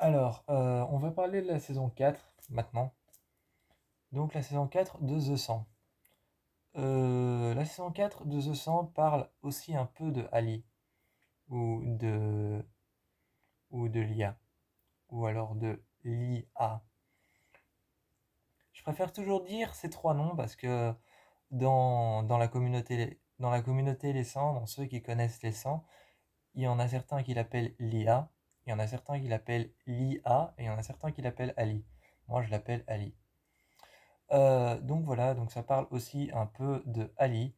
Alors, on va parler de la saison 4 maintenant. Donc la saison 4 de The 100. La saison 4 de The 100 parle aussi un peu de Ali ou de, ou de l'IA ou alors de l'IA. Je préfère toujours dire ces trois noms parce que dans la communauté les 100, dans ceux qui connaissent les 100, il y en a certains qui l'appellent l'IA, il y en a certains qui l'appellent l'IA et il y en a certains qui l'appellent Ali. Moi je l'appelle Ali. Donc voilà, donc ça parle aussi un peu de Ali,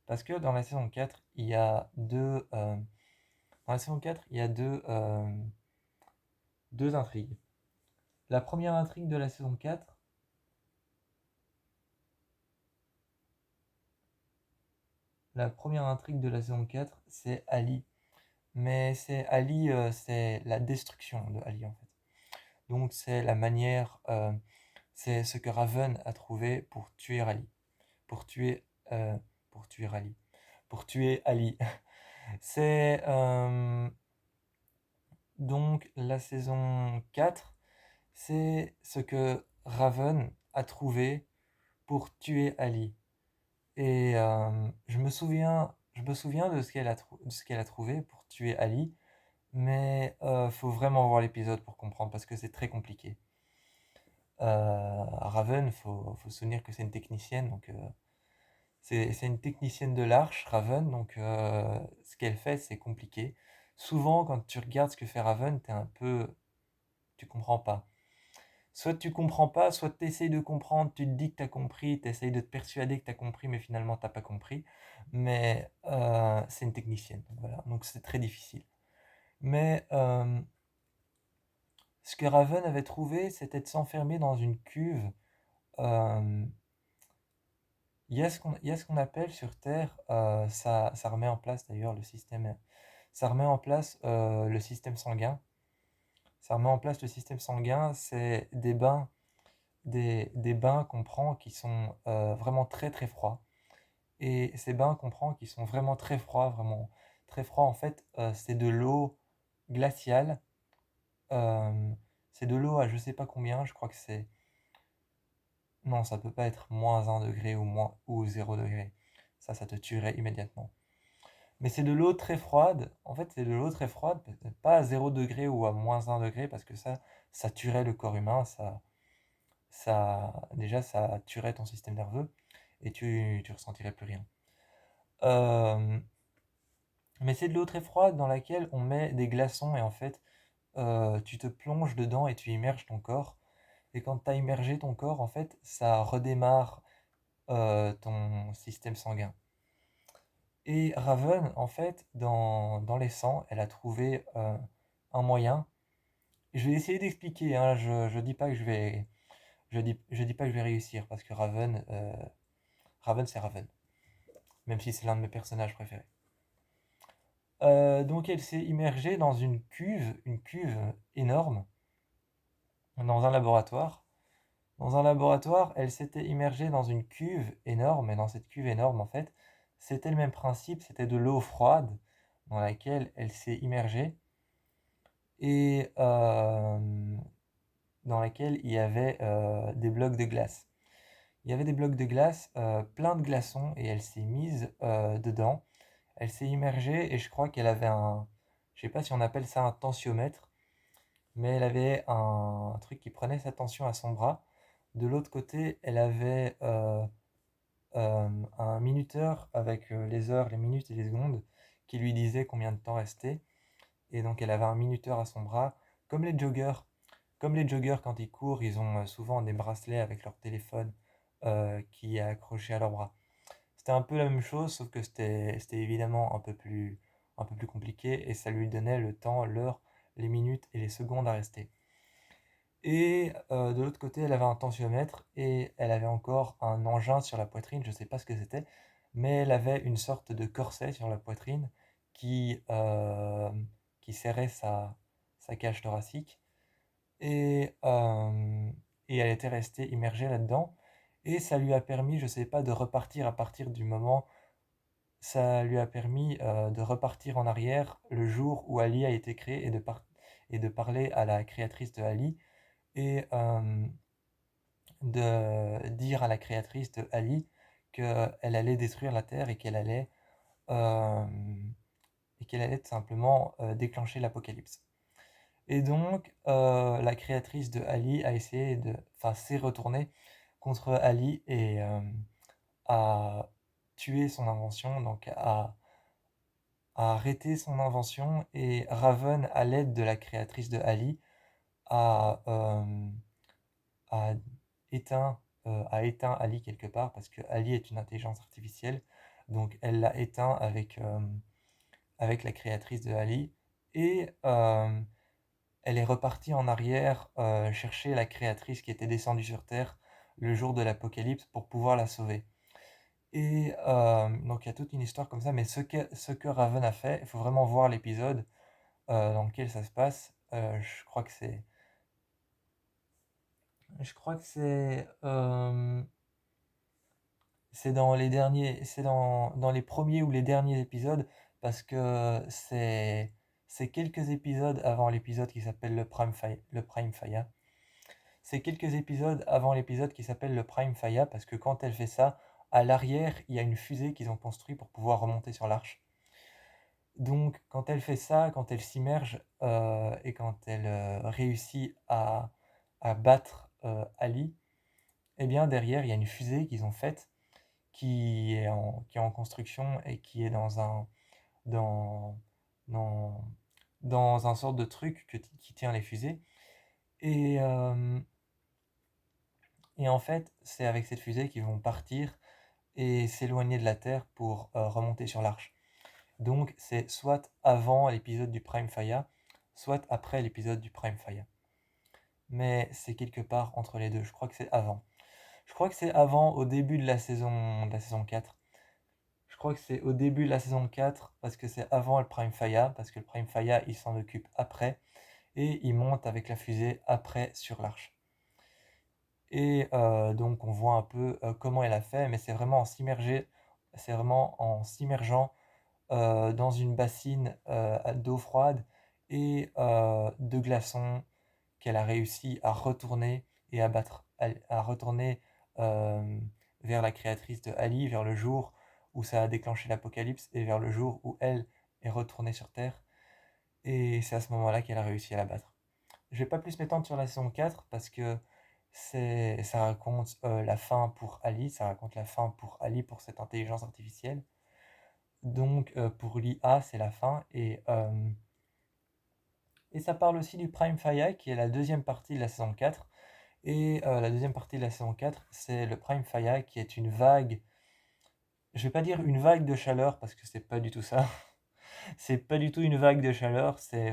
parce que dans la saison 4, il y a dans la saison 4, il y a deux intrigues. La première intrigue de la saison 4, la première intrigue de la saison 4, c'est Ali. Mais c'est Ali, c'est la destruction de Ali en fait. Donc c'est la manière, c'est ce que Raven a trouvé pour tuer Ali. Pour tuer, euh, pour tuer Ali. Pour tuer Ali. C'est donc la saison 4, c'est ce que Raven a trouvé pour tuer Ali. Et je me souviens de ce qu'elle a trouvé pour tuer Ali, mais faut vraiment voir l'épisode pour comprendre parce que c'est très compliqué. Raven, faut se souvenir que c'est une technicienne, donc c'est une technicienne de l'Arche, Raven, donc ce qu'elle fait, c'est compliqué. Souvent, quand tu regardes ce que fait Raven, tu comprends pas. Soit tu comprends pas, soit tu essayes de comprendre, tu te dis que tu as compris, tu essayes de te persuader que tu as compris, mais finalement t'as pas compris. Mais c'est une technicienne, donc voilà, donc c'est très difficile. Mais ce que Raven avait trouvé, c'était de s'enfermer dans une cuve. Euh, il y a ce qu'on appelle sur Terre, ça remet en place d'ailleurs ça remet en place le système sanguin. Ça remet en place le système sanguin, c'est des bains qu'on prend qui sont vraiment très très froids. Et ces bains qu'on prend qui sont vraiment très froids, vraiment très froids, en fait, c'est de l'eau glaciale. euh, c'est de l'eau à je sais pas combien, je crois que c'est... Non, ça peut pas être -1 degré ou 0 degré. Ça te tuerait immédiatement. Mais c'est de l'eau très froide. En fait, c'est de l'eau très froide, peut-être pas à 0 degré ou à -1 degré, parce que ça tuerait le corps humain. Déjà, ça tuerait ton système nerveux et tu ressentirais plus rien. Euh, mais c'est de l'eau très froide dans laquelle on met des glaçons et en fait, tu te plonges dedans et tu immerges ton corps. Et quand tu as immergé ton corps, en fait, ça redémarre ton système sanguin. Et Raven, en fait, dans les sangs, elle a trouvé un moyen. Je vais essayer d'expliquer, hein, je dis pas que je dis pas que je vais réussir parce que Raven c'est Raven, même si c'est l'un de mes personnages préférés. Donc elle s'est immergée dans une cuve énorme, dans un laboratoire. Dans un laboratoire, elle s'était immergée dans une cuve énorme, et dans cette cuve énorme, en fait, c'était le même principe, c'était de l'eau froide dans laquelle elle s'est immergée et dans laquelle il y avait des blocs de glace. Il y avait des blocs de glace, plein de glaçons, et elle s'est mise dedans. Elle s'est immergée et je crois qu'elle avait je sais pas si on appelle ça un tensiomètre, mais elle avait un truc qui prenait sa tension à son bras. De l'autre côté, elle avait un minuteur avec les heures, les minutes et les secondes qui lui disait combien de temps restait. Et donc elle avait un minuteur à son bras, comme les joggers. Comme les joggers, quand ils courent, ils ont souvent des bracelets avec leur téléphone qui est accroché à leur bras. C'était un peu la même chose, sauf que c'était évidemment un peu plus compliqué et ça lui donnait le temps, l'heure, les minutes et les secondes à rester. Et de l'autre côté, elle avait un tensiomètre et elle avait encore un engin sur la poitrine, je ne sais pas ce que c'était, mais elle avait une sorte de corset sur la poitrine qui, euh, qui serrait sa cage thoracique. Et, euh, et elle était restée immergée là-dedans. Et ça lui a permis, je ne sais pas, de repartir à partir du moment, ça lui a permis de repartir en arrière le jour où Ali a été créé et de parler à la créatrice de Ali et de dire à la créatrice de Ali qu'elle allait détruire la Terre euh, et qu'elle allait tout simplement déclencher l'apocalypse. Et donc, la créatrice de Ali a essayé enfin, s'est retournée contre Ali et a tué son invention, donc a arrêté son invention, et Raven, à l'aide de la créatrice de Ali, a, a éteint, a éteint Ali quelque part, parce que Ali est une intelligence artificielle, donc elle l'a éteint avec la créatrice de Ali, et elle est repartie en arrière chercher la créatrice qui était descendue sur Terre le jour de l'apocalypse pour pouvoir la sauver. Et donc il y a toute une histoire comme ça, mais ce que Raven a fait, il faut vraiment voir l'épisode dans lequel ça se passe. Je crois que c'est dans les derniers, c'est dans les premiers ou les derniers épisodes, parce que c'est quelques épisodes avant l'épisode qui s'appelle le Prime Fire. C'est quelques épisodes avant l'épisode qui s'appelle le Prime Fire, parce que quand elle fait ça, à l'arrière, il y a une fusée qu'ils ont construite pour pouvoir remonter sur l'arche. Donc, quand elle fait ça, quand elle s'immerge et quand elle réussit à battre Ali, eh bien derrière, il y a une fusée qu'ils ont faite qui est en construction et qui est dans, dans, dans un sorte de truc qui tient les fusées. Et, euh, et en fait, c'est avec cette fusée qu'ils vont partir et s'éloigner de la Terre pour remonter sur l'Arche. Donc c'est soit avant l'épisode du Prime Fire, soit après l'épisode du Prime Fire. Mais c'est quelque part entre les deux, je crois que c'est avant. Je crois que c'est avant, au début de la saison 4. Je crois que c'est au début de la saison 4, parce que c'est avant le Prime Fire, parce que le Prime Fire, il s'en occupe après, et il monte avec la fusée après sur l'Arche. Et donc on voit un peu comment elle a fait, mais c'est vraiment en s'immergeant dans une bassine d'eau froide et de glaçons qu'elle a réussi à retourner et à battre, à retourner euh, vers la créatrice de Ali, vers le jour où ça a déclenché l'apocalypse et vers le jour où elle est retournée sur Terre. Et c'est à ce moment-là qu'elle a réussi à la battre. Je vais pas plus m'étendre sur la saison 4 parce que ça raconte la fin pour Ali, ça raconte la fin pour Ali, pour cette intelligence artificielle. Donc pour l'IA, c'est la fin. Et ça parle aussi du Prime Fire, qui est la deuxième partie de la saison 4. Et la deuxième partie de la saison 4, c'est le Prime Fire, qui est une vague. Je vais pas dire une vague de chaleur, parce que c'est pas du tout ça. C'est pas du tout une vague de chaleur, c'est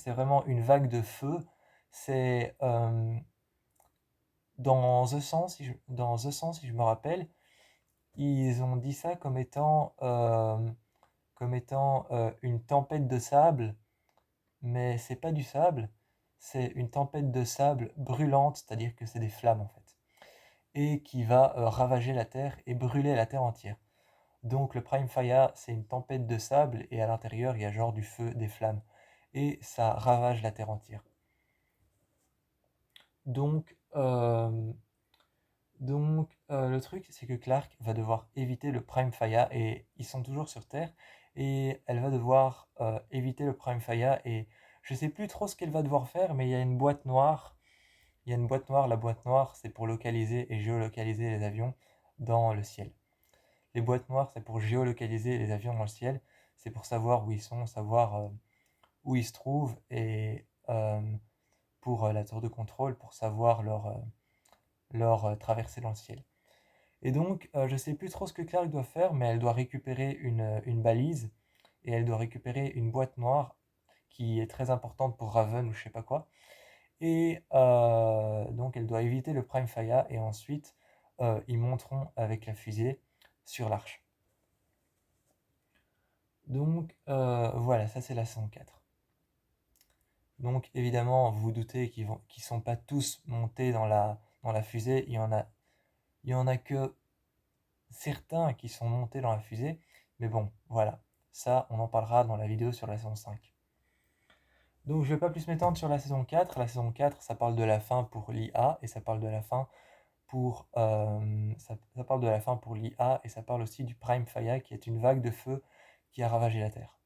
vraiment une vague de feu. C'est dans The Sens, si je me rappelle, ils ont dit ça comme étant une tempête de sable, mais c'est pas du sable, c'est une tempête de sable brûlante, c'est-à-dire que c'est des flammes en fait, et qui va ravager la Terre et brûler la Terre entière. Donc le Prime Fire, c'est une tempête de sable et à l'intérieur, il y a genre du feu, des flammes, et ça ravage la Terre entière. Donc, le truc, c'est que Clark va devoir éviter le Prime Fire et ils sont toujours sur Terre et elle va devoir éviter le Prime Fire et je sais plus trop ce qu'elle va devoir faire, mais il y a une boîte noire. Il y a une boîte noire. La boîte noire, c'est pour localiser et géolocaliser les avions dans le ciel. Les boîtes noires, c'est pour géolocaliser les avions dans le ciel. C'est pour savoir où ils sont, savoir où ils se trouvent et pour la tour de contrôle, pour savoir leur traversée dans le ciel. Et donc, je sais plus trop ce que Clark doit faire, mais elle doit récupérer une balise et elle doit récupérer une boîte noire qui est très importante pour Raven ou je sais pas quoi. Et donc, elle doit éviter le Prime Fire et ensuite, ils monteront avec la fusée sur l'arche. Donc, voilà, ça c'est la saison 4. Donc, évidemment, vous vous doutez qu'ils sont pas tous montés dans la fusée. Il y en a que certains qui sont montés dans la fusée, mais bon, voilà, ça on en parlera dans la vidéo sur la saison 5. Donc je vais pas plus m'étendre sur la saison 4. La saison 4, ça parle de la fin pour l'IA et ça parle de la fin pour ça parle de la fin pour l'IA et ça parle aussi du Prime Faya qui est une vague de feu qui a ravagé la Terre.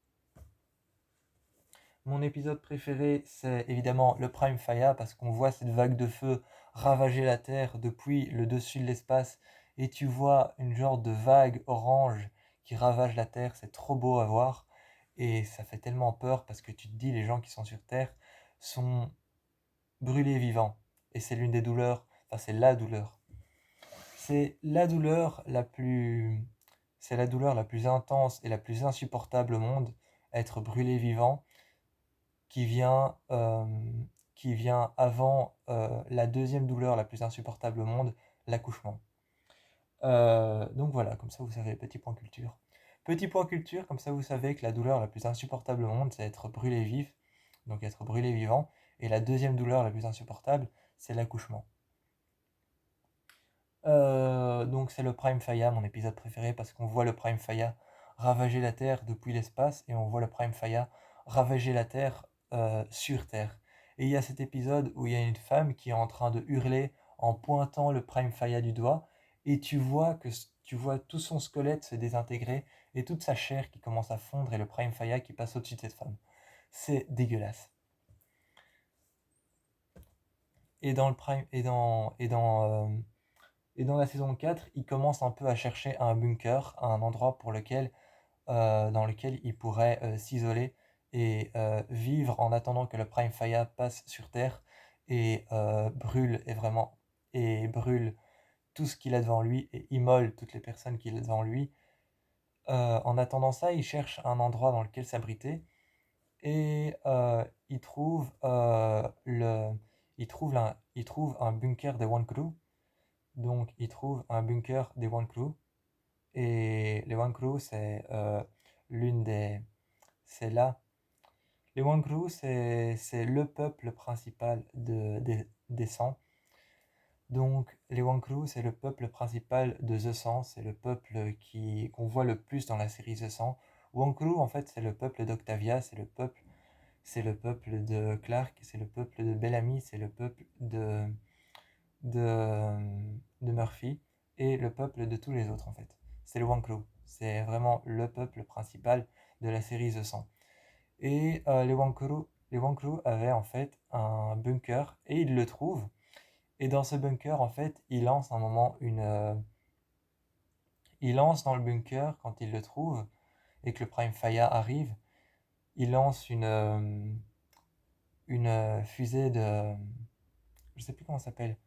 Mon épisode préféré, c'est évidemment le Prime Faya parce qu'on voit cette vague de feu ravager la Terre depuis le dessus de l'espace et tu vois une genre de vague orange qui ravage la Terre. C'est trop beau à voir et ça fait tellement peur parce que tu te dis les gens qui sont sur Terre sont brûlés vivants et c'est l'une des douleurs, enfin c'est la douleur. C'est la douleur la plus, c'est la douleur la plus intense et la plus insupportable au monde, être brûlé vivant qui vient, qui vient avant la deuxième douleur la plus insupportable au monde, l'accouchement. Donc voilà, comme ça vous savez, petit point culture. Petit point culture, comme ça vous savez que la douleur la plus insupportable au monde, c'est être brûlé vif, donc être brûlé vivant, et la deuxième douleur la plus insupportable, c'est l'accouchement. Donc c'est le Prime Faya, mon épisode préféré, parce qu'on voit le Prime Faya ravager la Terre depuis l'espace, et on voit le Prime Faya ravager la Terre sur Terre. Et il y a cet épisode où il y a une femme qui est en train de hurler en pointant le Prime Faya du doigt, et tu vois tout son squelette se désintégrer, et toute sa chair qui commence à fondre, et le Prime Faya qui passe au-dessus de cette femme. C'est dégueulasse. Et dans le Prime, et dans la saison 4, il commence un peu à chercher un bunker, un endroit dans lequel il pourrait s'isoler et vivre en attendant que le Prime Faya passe sur Terre et brûle tout ce qu'il a devant lui et immole toutes les personnes qu'il a devant lui. En attendant ça, il cherche un endroit dans lequel s'abriter et il trouve un bunker des One Crew. Donc, il trouve un bunker des One Crew. Et les One Crew, l'une des. C'est là. Les One Crew, c'est le peuple principal des 100. Donc, les One Crew, c'est le peuple principal de The 100. C'est le peuple qu'on voit le plus dans la série The 100. One Crew, en fait, c'est le peuple d'Octavia, c'est le peuple de Clark, c'est le peuple de Bellamy, c'est le peuple de, de Murphy et le peuple de tous les autres en fait. C'est le One Crew. C'est vraiment le peuple principal de la série The 100. Et les One Crew avaient en fait un bunker et ils le trouvent. Et dans ce bunker, en fait, ils lancent un moment ils lancent dans le bunker quand ils le trouvent et que le Prime Faya arrive, ils lancent une fusée de. Je sais plus comment ça s'appelle.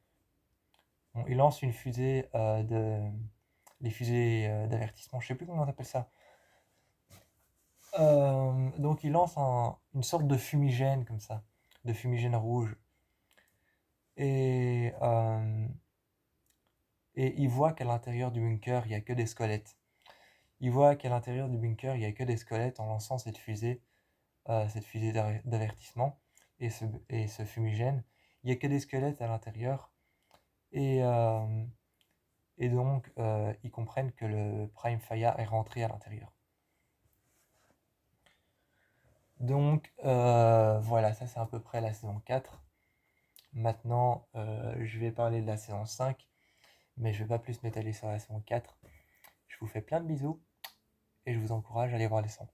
Bon, ils lancent une fusée les fusées d'avertissement, je sais plus comment on appelle ça. Donc ils lancent une sorte de fumigène comme ça, de fumigène rouge. Et, euh, et ils voient qu'à l'intérieur du bunker, il n'y a que des squelettes. Ils voient qu'à l'intérieur du bunker, il n'y a que des squelettes en lançant cette fusée d'avertissement et ce fumigène. Il n'y a que des squelettes à l'intérieur. Et, euh, et donc, ils comprennent que le Prime Faya est rentré à l'intérieur. Donc, voilà, ça c'est à peu près la saison 4. Maintenant, je vais parler de la saison 5, mais je ne vais pas plus m'étaler sur la saison 4. Je vous fais plein de bisous et je vous encourage à aller voir les sons.